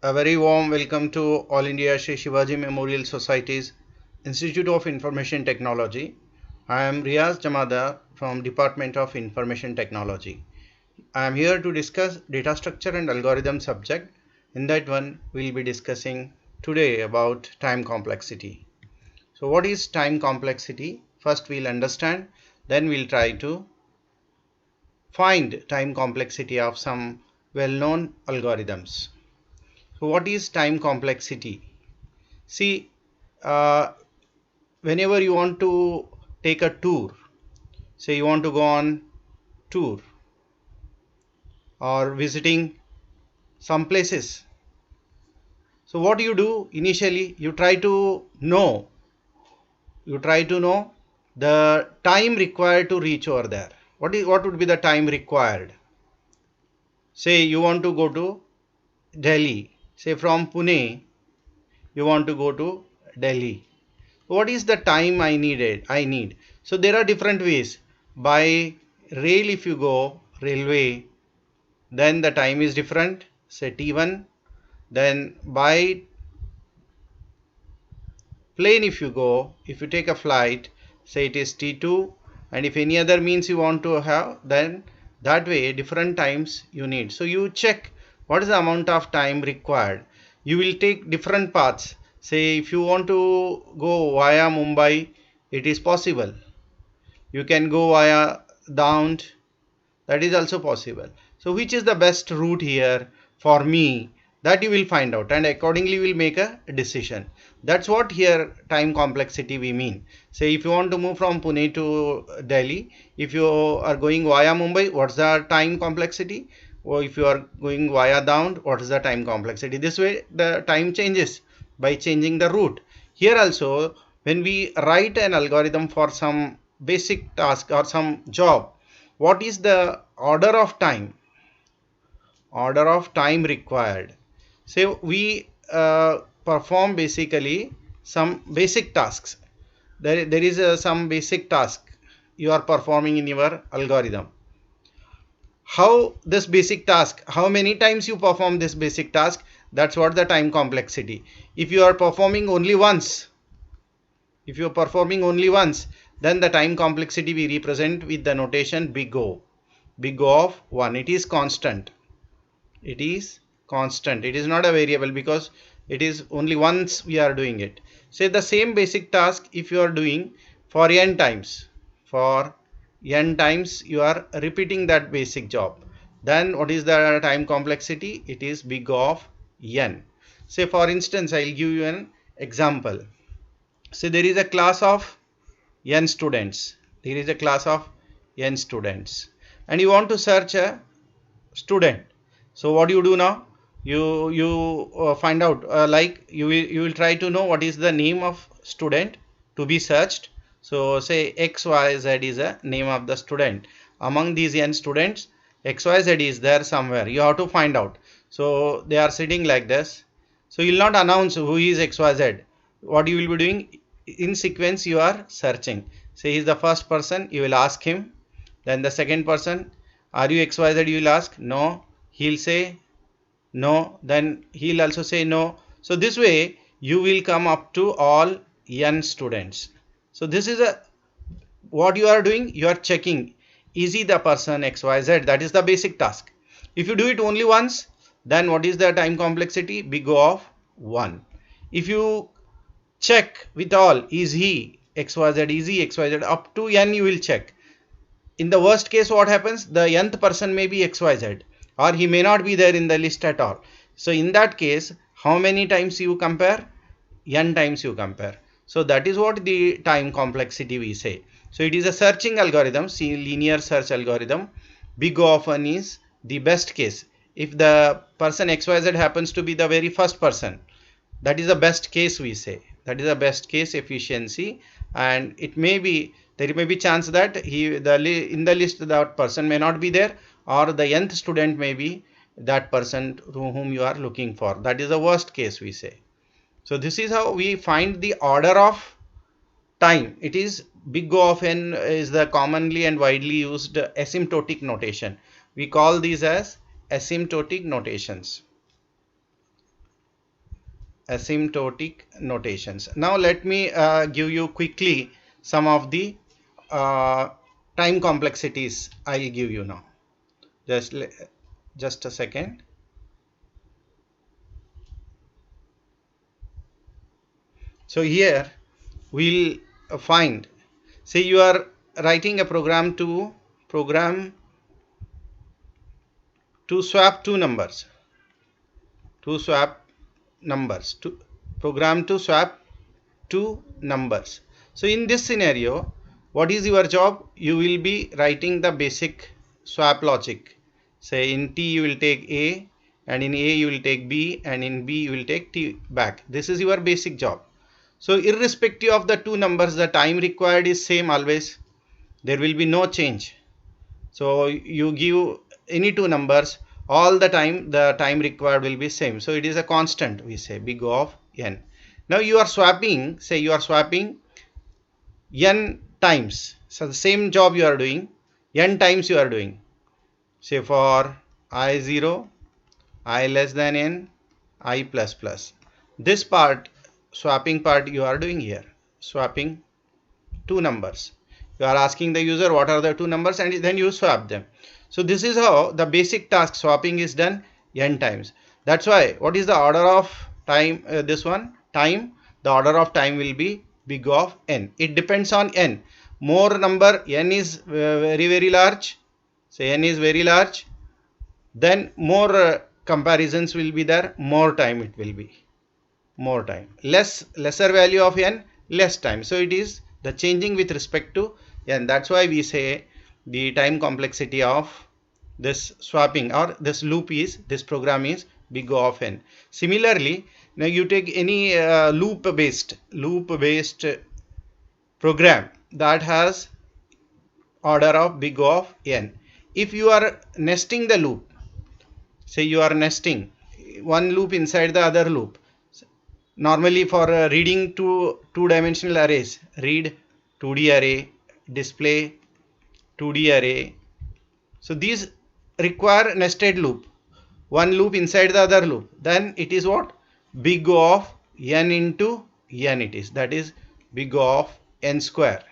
A very warm welcome to All India Shri Shivaji Memorial Society's Institute of Information Technology. I am Riaz Jamada from Department of Information Technology. I am here to discuss data structure and algorithm subject. In that one, we will be discussing today about time complexity. So what is time complexity? First we'll understand, then we'll try to find time complexity of some well-known algorithms. So what is time complexity? See, whenever you want to take a tour, say you want to go on tour or visiting some places. So what do you do initially? You try to know the time required to reach over there. What would be the time required? Say you want to go to Delhi. Say from Pune, you want to go to Delhi. What is the time I need? So there are different ways. By rail, if you go railway, then the time is different, say T1. Then by plane, if you take a flight, say it is T2. And if any other means you want to have, then that way different times you need. So you check what is the amount of time required. You will take different paths. Say if you want to go via Mumbai, it is possible. You can go via Daund, that is also possible. So which is the best route here for me, that you will find out, and accordingly will make a decision. That's what here time complexity we mean. Say if you want to move from Pune to Delhi, if you are going via Mumbai, what's the time complexity? Or if you are going via Daund, what is the time complexity? This way the time changes by changing the route. Here also, when we write an algorithm for some basic task or some job, what is the order of time required? Say we perform basically some basic tasks. There is some basic task you are performing in your algorithm. How this basic task, how many times you perform this basic task, that's what the time complexity. If you are performing only once, then the time complexity we represent with the notation big O. Big O of 1. It is constant. It is not a variable because it is only once we are doing it. Say the same basic task if you are doing for n times. For n times you are repeating that basic job. Then what is the time complexity? It is big O of n. Say for instance, I will give you an example. Say there is a class of n students. And you want to search a student. So what do you do now? You find out like you will try to know what is the name of student to be searched. So say XYZ is a name of the student. Among these n students, XYZ is there somewhere. You have to find out. So they are sitting like this. So you will not announce who is XYZ. What you will be doing, in sequence you are searching. Say he is the first person, you will ask him. Then the second person, are you XYZ, you will ask. No. He'll say no. Then he'll also say no. So this way you will come up to all n students. So this is what you are doing. You are checking, is he the person XYZ? That is the basic task. If you do it only once, then what is the time complexity? Big O of 1. If you check with all, is he XYZ, up to n you will check. In the worst case, what happens? The nth person may be XYZ, or he may not be there in the list at all. So in that case, how many times you compare? N times you compare. So that is what the time complexity we say. So it is a searching algorithm, linear search algorithm. Big O of 1 is the best case. If the person XYZ happens to be the very first person, that is the best case we say. That is the best case efficiency, and there may be chance that in the list that person may not be there, or the nth student may be that person whom you are looking for. That is the worst case we say. So this is how we find the order of time. It is big O of n is the commonly and widely used asymptotic notation. We call these as asymptotic notations. asymptotic notations. Now let me give you quickly some of the time complexities I'll give you now. Just a second. So here we'll find, say you are writing a program to swap two numbers, to program to swap two numbers. So in this scenario, what is your job? You will be writing the basic swap logic. Say in T you will take A, and in A you will take B, and in B you will take T back. This is your basic job. So irrespective of the two numbers, the time required is same always. There will be no change. So you give any two numbers, all the time required will be same. So it is a constant, we say big O of n. Now you are swapping, say you are swapping n times. So the same job you are doing, n times you are doing. Say for I0, I less than n, I plus plus. This part, swapping part you are doing here, swapping two numbers. You are asking the user what are the two numbers, and then you swap them. So this is how the basic task swapping is done n times. That's why what is the order of time, this one time, the order of time will be big O of n. It depends on n. More number, n is very large, say n is very large, then more comparisons will be there, more time it will be, more time. Lesser value of n, less time. So it is the changing with respect to n. That's why we say the time complexity of this swapping or this loop is, this program is big O of n. Similarly, now you take any loop based program that has order of big O of n. If you are nesting the loop, say you are nesting one loop inside the other loop, normally for reading two-dimensional arrays, read 2D array, display 2D array. So these require nested loop, one loop inside the other loop. Then it is what? Big O of n into n it is. That is big O of n square.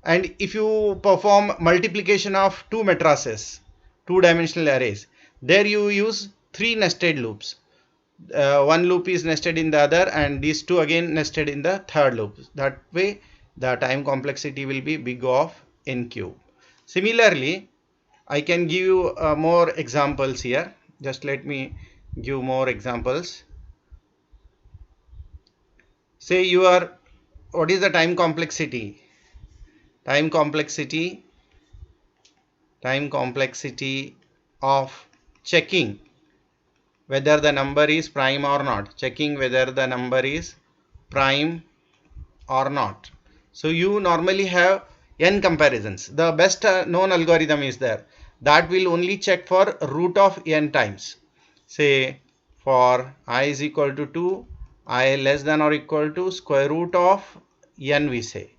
And if you perform multiplication of two matrices, two-dimensional arrays, there you use three nested loops. One loop is nested in the other, and these two again nested in the third loop. That way the time complexity will be big O of n cube. Similarly, I can give you more examples here. Just let me give more examples. Say you are, what is the time complexity? Time complexity of checking whether the number is prime or not, checking whether the number is prime or not. So you normally have n comparisons. The best known algorithm is there that will only check for root of n times. Say for I is equal to 2, I less than or equal to square root of n we say,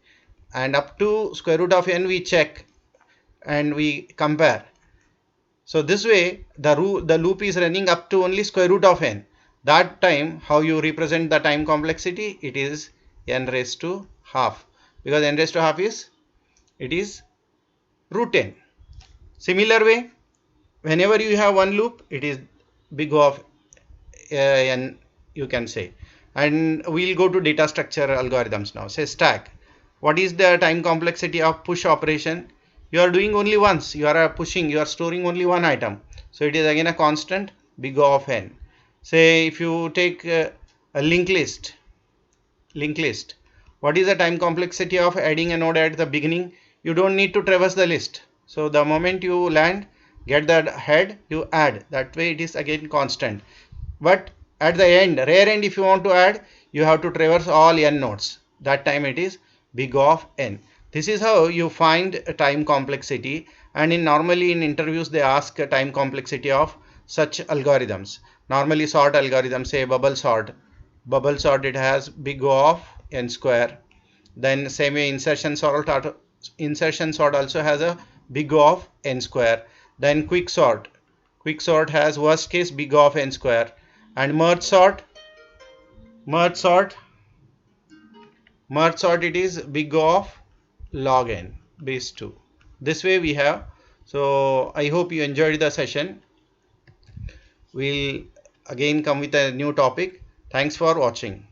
and up to square root of n we check and we compare. So this way the loop is running up to only square root of n. That time, how you represent the time complexity? It is n raised to half, because n raised to half is, it is root n. Similar way, whenever you have one loop, it is big O of n, you can say. And we'll go to data structure algorithms now. Say stack. What is the time complexity of push operation? You are doing only once, you are pushing, you are storing only one item. So it is again a constant big O of n. Say if you take a linked list, what is the time complexity of adding a node at the beginning? You don't need to traverse the list. So the moment you land, get that head, you add. That way it is again constant. But at the end, rare end, if you want to add, you have to traverse all n nodes. That time it is big O of n. This is how you find a time complexity, and normally in interviews they ask a time complexity of such algorithms. Normally sort algorithm, say bubble sort, it has big O of n square. Then same way insertion sort also has a big O of n square. Then quick sort has worst case big O of n square, and merge sort merge sort it is big O of log n base 2. This way we have. So I hope you enjoyed the session. We'll again come with a new topic. Thanks for watching.